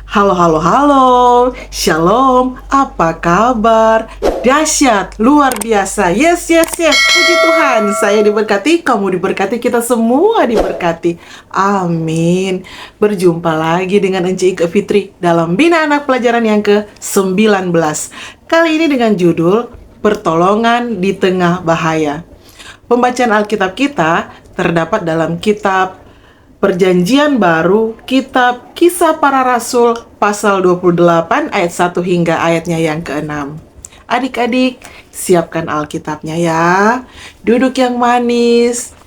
Halo, halo, halo. Shalom, apa kabar? Dahsyat, luar biasa. Yes, yes, yes. Puji Tuhan, saya diberkati, kamu diberkati, kita semua diberkati. Amin. Berjumpa lagi dengan Enci Ike Fitri dalam Bina Anak Pelajaran yang ke-19. Kali ini dengan judul Pertolongan di Tengah Bahaya. Pembacaan Alkitab kita terdapat dalam kitab Perjanjian Baru, kitab Kisah Para Rasul, pasal 28 ayat 1 hingga ayatnya yang ke-6. Adik-adik, siapkan Alkitabnya ya. Duduk yang manis.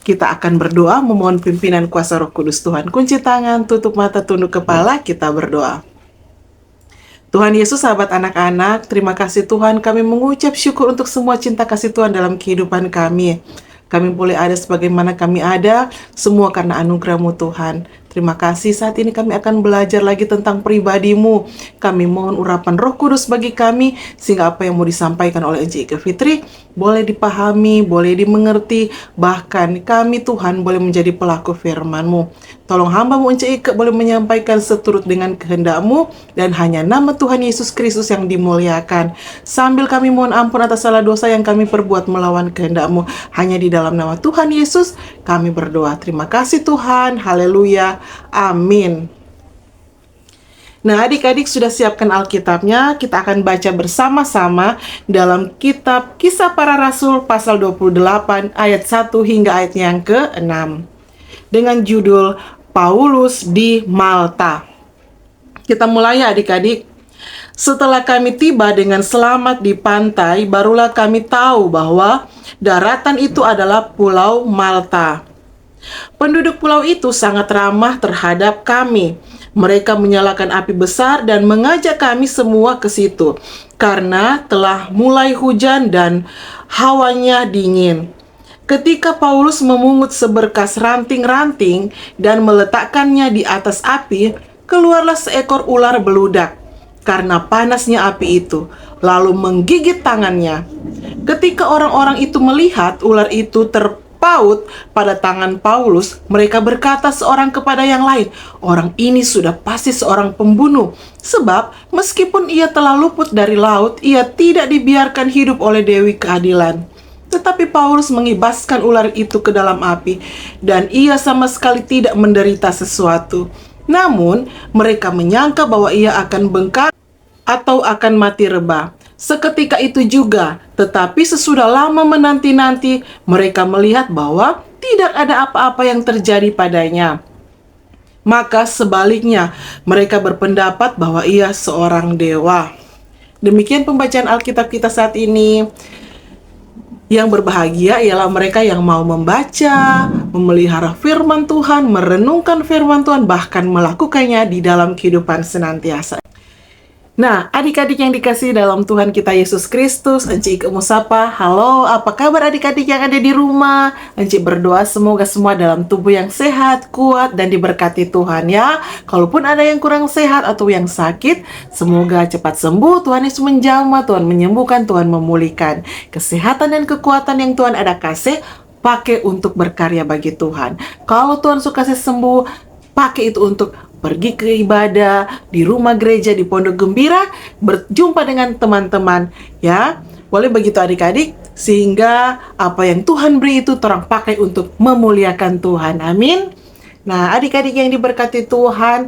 Kita akan berdoa memohon pimpinan kuasa Roh Kudus Tuhan. Kunci tangan, tutup mata, tunduk kepala, kita berdoa. Tuhan Yesus, sahabat anak-anak, terima kasih Tuhan, kami mengucap syukur untuk semua cinta kasih Tuhan dalam kehidupan kami. Kami boleh ada sebagaimana kami ada, semua karena anugerah-Mu Tuhan. Terima kasih, saat ini kami akan belajar lagi tentang pribadi-Mu. Kami mohon urapan Roh Kudus bagi kami, sehingga apa yang mau disampaikan oleh Enci Ike Fitri boleh dipahami, boleh dimengerti, bahkan kami Tuhan boleh menjadi pelaku firman-Mu. Tolong hamba-Mu Enci Ike boleh menyampaikan seturut dengan kehendak-Mu, dan hanya nama Tuhan Yesus Kristus yang dimuliakan. Sambil kami mohon ampun atas salah dosa yang kami perbuat melawan kehendak-Mu. Hanya di dalam nama Tuhan Yesus kami berdoa. Terima kasih Tuhan. Haleluya. Amin. Nah, adik-adik sudah siapkan Alkitabnya. Kita akan baca bersama-sama dalam kitab Kisah Para Rasul pasal 28 ayat 1 hingga ayat yang ke-6. Dengan judul Paulus di Malta. Kita mulai ya adik-adik. Setelah kami tiba dengan selamat di pantai, barulah kami tahu bahwa daratan itu adalah Pulau Malta. Penduduk pulau itu sangat ramah terhadap kami. Mereka menyalakan api besar dan mengajak kami semua ke situ, karena telah mulai hujan dan hawanya dingin. Ketika Paulus memungut seberkas ranting-ranting dan meletakkannya di atas api, keluarlah seekor ular beludak karena panasnya api itu, lalu menggigit tangannya. Ketika orang-orang itu melihat ular itu terpaut pada tangan Paulus, mereka berkata seorang kepada yang lain, "Orang ini sudah pasti seorang pembunuh, sebab meskipun ia telah luput dari laut, ia tidak dibiarkan hidup oleh Dewi Keadilan." Tetapi Paulus mengibaskan ular itu ke dalam api, dan ia sama sekali tidak menderita sesuatu. Namun, mereka menyangka bahwa ia akan bengkak atau akan mati rebah. Seketika itu juga, tetapi sesudah lama menanti-nanti, mereka melihat bahwa tidak ada apa-apa yang terjadi padanya. Maka sebaliknya, mereka berpendapat bahwa ia seorang dewa. Demikian pembacaan Alkitab kita saat ini. Yang berbahagia ialah mereka yang mau membaca, memelihara firman Tuhan, merenungkan firman Tuhan, bahkan melakukannya di dalam kehidupan senantiasa. Nah, adik-adik yang dikasihi dalam Tuhan kita Yesus Kristus, Enci Ike Musapa. Halo, apa kabar adik-adik yang ada di rumah? Enci berdoa semoga semua dalam tubuh yang sehat, kuat, dan diberkati Tuhan ya. Kalaupun ada yang kurang sehat atau yang sakit, semoga cepat sembuh. Tuhan Yesus menjamah, Tuhan menyembuhkan, Tuhan memulihkan. Kesehatan dan kekuatan yang Tuhan ada kasih, pakai untuk berkarya bagi Tuhan. Kalau Tuhan suka kasih sembuh, pakai itu untuk pergi ke ibadah, di rumah gereja, di pondok gembira, berjumpa dengan teman-teman, ya. Boleh begitu adik-adik, sehingga apa yang Tuhan beri itu terang pakai untuk memuliakan Tuhan. Amin. Nah, adik-adik yang diberkati Tuhan,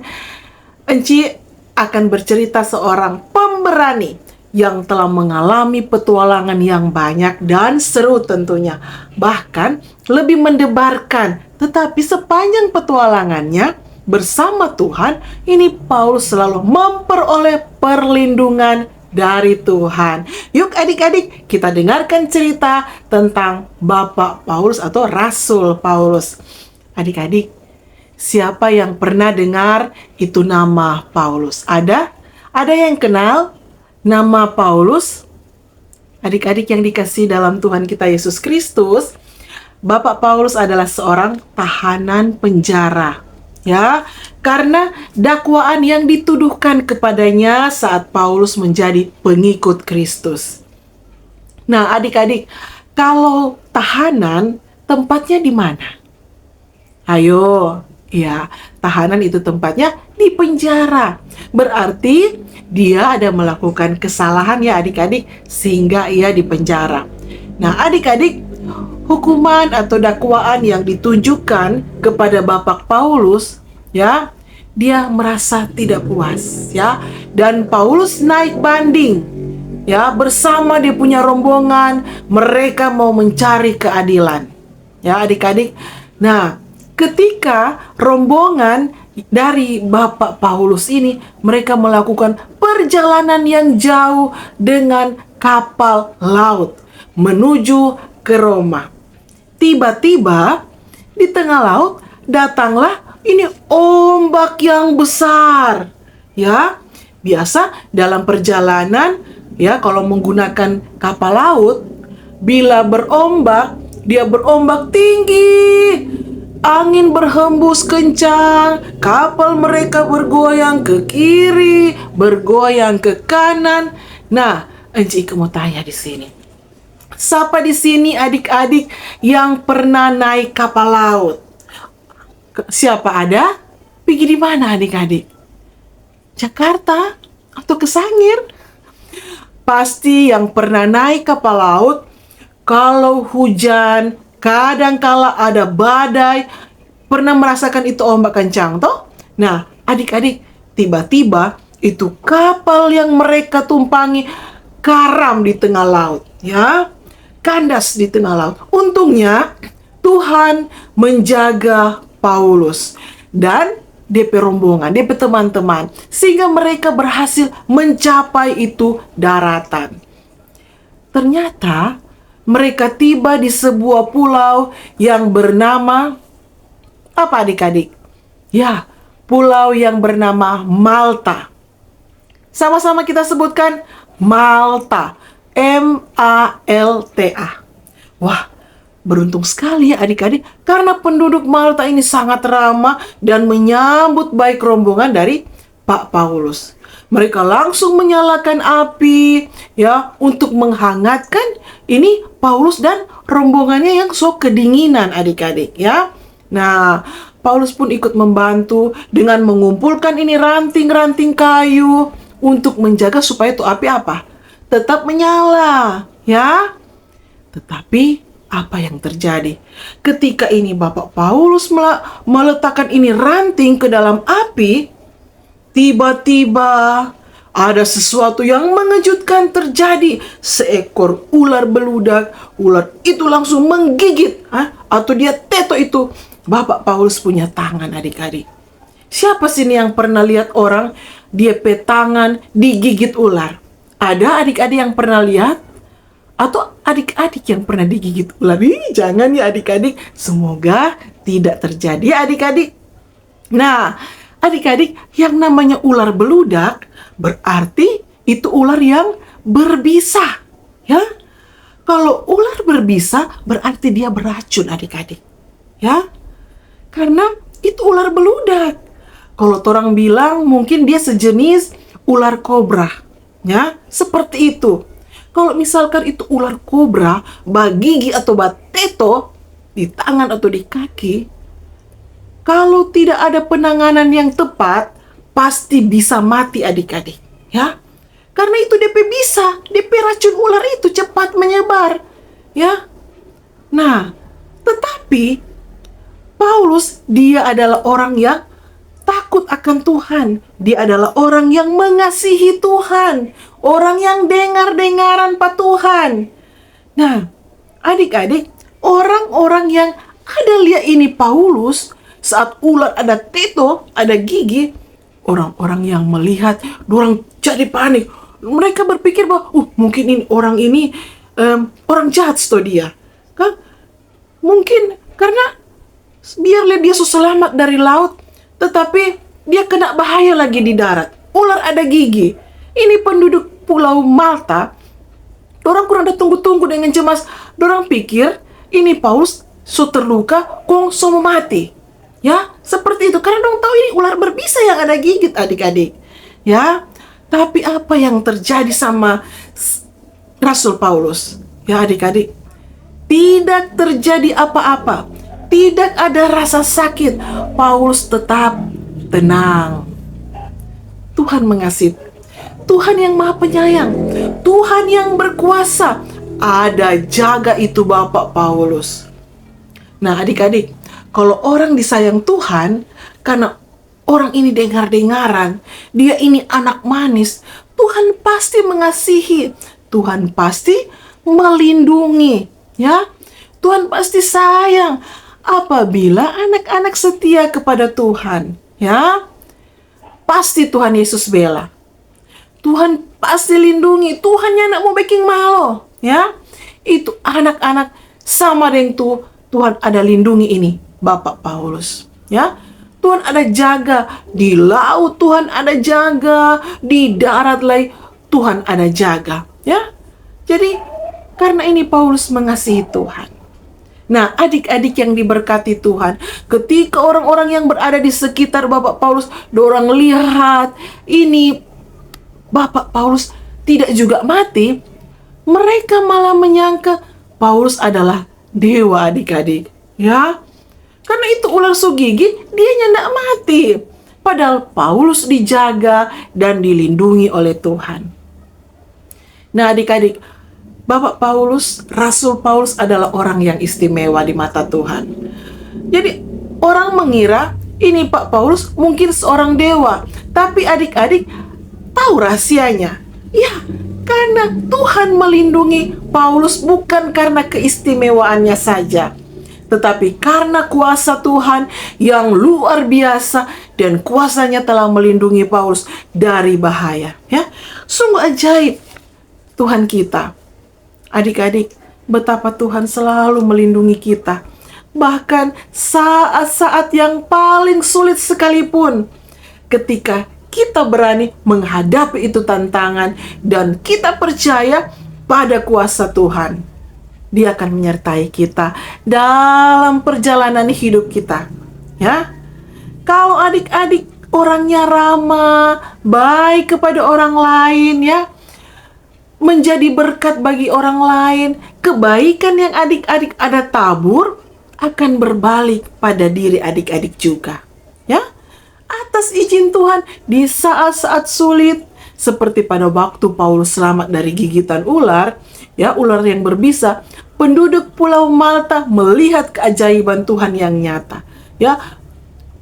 Enci akan bercerita seorang pemberani yang telah mengalami petualangan yang banyak dan seru tentunya. Bahkan lebih mendebarkan, tetapi sepanjang petualangannya bersama Tuhan, ini Paulus selalu memperoleh perlindungan dari Tuhan. Yuk adik-adik, kita dengarkan cerita tentang Bapak Paulus atau Rasul Paulus. Adik-adik, siapa yang pernah dengar itu nama Paulus? Ada? Ada yang kenal nama Paulus? Adik-adik yang dikasihi dalam Tuhan kita Yesus Kristus, Bapak Paulus adalah seorang tahanan penjara. Ya, karena dakwaan yang dituduhkan kepadanya saat Paulus menjadi pengikut Kristus. Nah, adik-adik, kalau tahanan tempatnya di mana? Ayo, ya, tahanan itu tempatnya di di penjara. Berarti dia ada melakukan kesalahan ya adik-adik, sehingga ia di penjara. Nah adik-adik, hukuman atau dakwaan yang ditunjukkan kepada Bapak Paulus, ya, dia merasa tidak puas, ya, dan Paulus naik banding, ya, bersama dia punya rombongan. Mereka mau mencari keadilan, ya adik-adik. Nah, ketika rombongan dari Bapak Paulus ini, mereka melakukan perjalanan yang jauh dengan kapal laut menuju ke Roma. Tiba-tiba di tengah laut datanglah ini ombak yang besar. Ya, biasa dalam perjalanan, ya, kalau menggunakan kapal laut, bila berombak, dia berombak tinggi, angin berhembus kencang, kapal mereka bergoyang ke kiri, bergoyang ke kanan. Nah, Encik mau tanya di sini, siapa di sini adik-adik yang pernah naik kapal laut? Siapa ada? Pergi di mana adik-adik? Jakarta atau ke Sangir? Pasti yang pernah naik kapal laut, kalau hujan, kadangkala ada badai, pernah merasakan itu ombak kencang toh? Nah, adik-adik, tiba-tiba itu kapal yang mereka tumpangi karam di tengah laut, ya. Kandas di tengah laut. Untungnya Tuhan menjaga Paulus dan DP rombongan, DP teman-teman, sehingga mereka berhasil mencapai itu daratan. Ternyata mereka tiba di sebuah pulau yang bernama apa adik-adik? Ya, pulau yang bernama Malta. Sama-sama kita sebutkan Malta. M-A-L-T-A. Wah, beruntung sekali ya adik-adik, karena penduduk Malta ini sangat ramah dan menyambut baik rombongan dari Pak Paulus. Mereka langsung menyalakan api, ya, untuk menghangatkan ini Paulus dan rombongannya yang sok kedinginan adik-adik, ya. Nah, Paulus pun ikut membantu dengan mengumpulkan ini ranting-ranting kayu untuk menjaga supaya itu api apa? Tetap menyala, ya. Tetapi apa yang terjadi? Ketika ini Bapak Paulus meletakkan ini ranting ke dalam api, tiba-tiba ada sesuatu yang mengejutkan terjadi. Seekor ular beludak, ular itu langsung menggigit, atau dia teto itu Bapak Paulus punya tangan adik-adik. Siapa sini yang pernah lihat orang dia tangan digigit ular? Ada adik-adik yang pernah lihat? Atau adik-adik yang pernah digigit ular? Jangan ya adik-adik. Semoga tidak terjadi adik-adik. Nah, adik-adik, yang namanya ular beludak berarti itu ular yang berbisa. Ya, kalau ular berbisa berarti dia beracun adik-adik. Ya, karena itu ular beludak. Kalau orang bilang mungkin dia sejenis ular kobra. Ya, seperti itu. Kalau misalkan itu ular kobra, bagigi atau bateto di tangan atau di kaki, kalau tidak ada penanganan yang tepat, pasti bisa mati adik-adik, ya. Karena itu DP racun ular itu cepat menyebar, ya. Nah, tetapi Paulus dia adalah orang yang takut akan Tuhan. Dia adalah orang yang mengasihi Tuhan, orang yang dengar-dengaran Pak Tuhan. Nah, adik-adik, orang-orang yang ada lihat ini Paulus, saat ular ada teto, ada gigi, orang-orang yang melihat, orang jadi panik. Mereka berpikir bahwa, mungkin ini orang orang jahat toh dia. Kan? Mungkin karena biarlah dia selamat dari laut, tetapi dia kena bahaya lagi di darat. Ular ada gigi. Ini penduduk pulau Malta, orang kurang ada tunggu-tunggu dengan cemas. Orang pikir ini Paulus so terluka, kong so mati. Ya, seperti itu. Karena dong tahu ini ular berbisa yang ada gigit adik-adik. Ya, tapi apa yang terjadi sama Rasul Paulus? Ya adik-adik, tidak terjadi apa-apa. Tidak ada rasa sakit. Paulus tetap tenang. Tuhan mengasihi. Tuhan yang Maha Penyayang, Tuhan yang berkuasa, ada jaga itu Bapak Paulus. Nah adik-adik, kalau orang disayang Tuhan, karena orang ini dengar-dengaran, dia ini anak manis, Tuhan pasti mengasihi, Tuhan pasti melindungi, ya. Tuhan pasti sayang apabila anak-anak setia kepada Tuhan, ya. Pasti Tuhan Yesus bela. Tuhan pasti lindungi. Tuhan yang nak mau bikin malu, ya. Itu anak-anak sama dengan Tuhan ada lindungi ini, Bapak Paulus, ya. Tuhan ada jaga di laut, Tuhan ada jaga di darat lagi, Tuhan ada jaga, ya. Jadi karena ini Paulus mengasihi Tuhan. Nah, adik-adik yang diberkati Tuhan, ketika orang-orang yang berada di sekitar Bapak Paulus, dorang lihat ini Bapak Paulus tidak juga mati, mereka malah menyangka Paulus adalah dewa, adik-adik, ya. Karena itu ular sugigi, dia tidak mati. Padahal Paulus dijaga dan dilindungi oleh Tuhan. Nah, adik-adik, Bapak Paulus, Rasul Paulus adalah orang yang istimewa di mata Tuhan. Jadi orang mengira ini Pak Paulus mungkin seorang dewa. Tapi adik-adik tahu rahasianya. Ya, karena Tuhan melindungi Paulus bukan karena keistimewaannya saja, tetapi karena kuasa Tuhan yang luar biasa dan kuasanya telah melindungi Paulus dari bahaya. Ya, sungguh ajaib Tuhan kita. Adik-adik, betapa Tuhan selalu melindungi kita. Bahkan saat-saat yang paling sulit sekalipun, ketika kita berani menghadapi itu tantangan dan kita percaya pada kuasa Tuhan, Dia akan menyertai kita dalam perjalanan hidup kita. Ya, kalau adik-adik orangnya ramah, baik kepada orang lain, ya, menjadi berkat bagi orang lain, kebaikan yang adik-adik ada tabur akan berbalik pada diri adik-adik juga, ya. Atas izin Tuhan di saat-saat sulit, seperti pada waktu Paulus selamat dari gigitan ular, ya, ular yang berbisa, penduduk Pulau Malta melihat keajaiban Tuhan yang nyata, ya.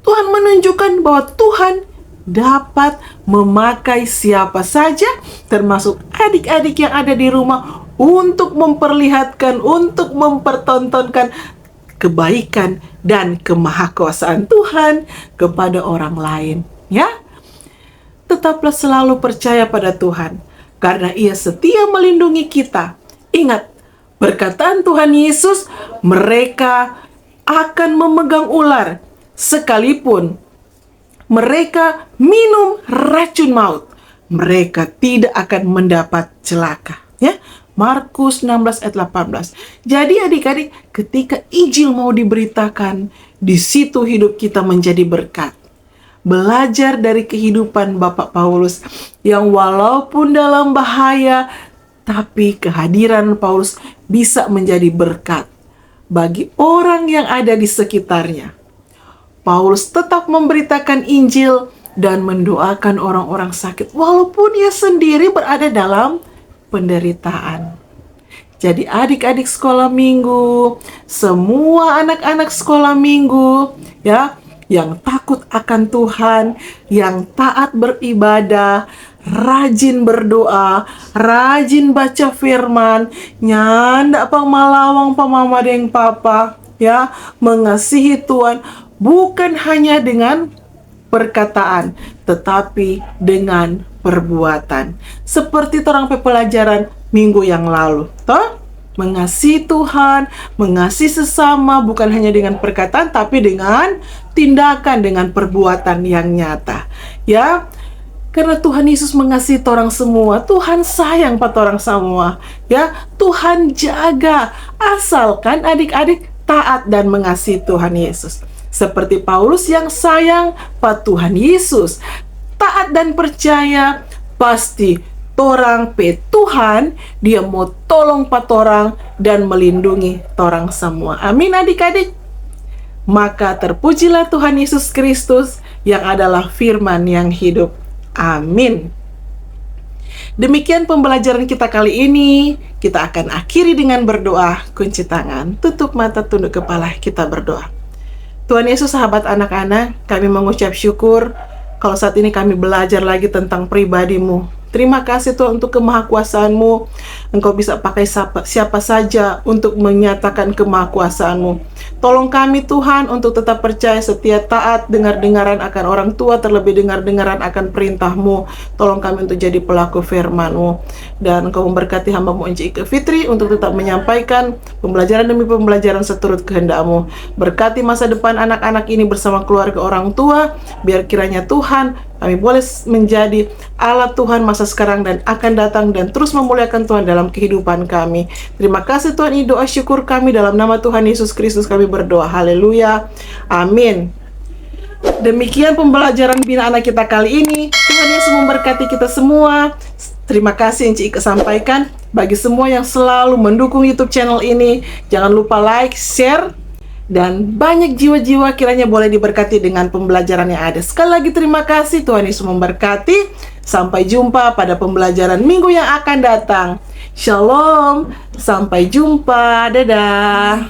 Tuhan menunjukkan bahwa Tuhan dapat memakai siapa saja, termasuk adik-adik yang ada di rumah, untuk memperlihatkan, untuk mempertontonkan kebaikan dan kemahakuasaan Tuhan kepada orang lain, ya. Tetaplah selalu percaya pada Tuhan, karena Ia setia melindungi kita. Ingat, perkataan Tuhan Yesus, mereka akan memegang ular, sekalipun mereka minum racun maut, mereka tidak akan mendapat celaka, ya. Markus 16 ayat 18. Jadi adik-adik, ketika Injil mau diberitakan, di situ hidup kita menjadi berkat. Belajar dari kehidupan Bapak Paulus yang walaupun dalam bahaya, tapi kehadiran Paulus bisa menjadi berkat bagi orang yang ada di sekitarnya. Paulus tetap memberitakan Injil dan mendoakan orang-orang sakit walaupun ia sendiri berada dalam penderitaan. Jadi adik-adik sekolah minggu, semua anak-anak sekolah minggu, ya, yang takut akan Tuhan, yang taat beribadah, rajin berdoa, rajin baca firman, nyanda pamalawang pamama deng papa, ya, mengasihi Tuhan bukan hanya dengan perkataan, tetapi dengan perbuatan. Seperti orang pelajaran minggu yang lalu, toh? Mengasihi Tuhan, mengasihi sesama bukan hanya dengan perkataan, tapi dengan tindakan, dengan perbuatan yang nyata, ya. Karena Tuhan Yesus mengasihi orang semua, Tuhan sayang pada orang semua, ya. Tuhan jaga, asalkan adik-adik taat dan mengasihi Tuhan Yesus. Seperti Paulus yang sayang pada Tuhan Yesus, taat dan percaya, pasti torang pe Tuhan, Dia mau tolong patorang dan melindungi torang semua. Amin adik-adik. Maka terpujilah Tuhan Yesus Kristus yang adalah firman yang hidup. Amin. Demikian pembelajaran kita kali ini. Kita akan akhiri dengan berdoa. Kunci tangan, tutup mata, tunduk kepala, kita berdoa. Tuhan Yesus, sahabat anak-anak, kami mengucap syukur kalau saat ini kami belajar lagi tentang pribadi-Mu. Terima kasih Tuhan untuk kemahakuasaan-Mu. Engkau bisa pakai siapa saja untuk menyatakan kemahakuasaan-Mu. Tolong kami Tuhan untuk tetap percaya, setia, taat, dengar-dengaran akan orang tua, terlebih dengar-dengaran akan perintah-Mu. Tolong kami untuk jadi pelaku firman-Mu. Dan Engkau memberkati hamba-Mu Enci Ike Fitri untuk tetap menyampaikan pembelajaran demi pembelajaran seturut kehendak-Mu. Berkati masa depan anak-anak ini bersama keluarga orang tua. Biar kiranya Tuhan, kami boleh menjadi alat Tuhan masa sekarang dan akan datang, dan terus memuliakan Tuhan dalam kehidupan kami. Terima kasih Tuhan, ini doa syukur kami dalam nama Tuhan Yesus Kristus kami berdoa. Haleluya. Amin. Demikian pembelajaran Bina Anak kita kali ini. Tuhan Yesus memberkati kita semua. Terima kasih Enci Ike sampaikan. Bagi semua yang selalu mendukung YouTube channel ini, jangan lupa like, share, dan banyak jiwa-jiwa kiranya boleh diberkati dengan pembelajaran yang ada. Sekali lagi terima kasih, Tuhan Yesus memberkati. Sampai jumpa pada pembelajaran minggu yang akan datang. Shalom, sampai jumpa, dadah.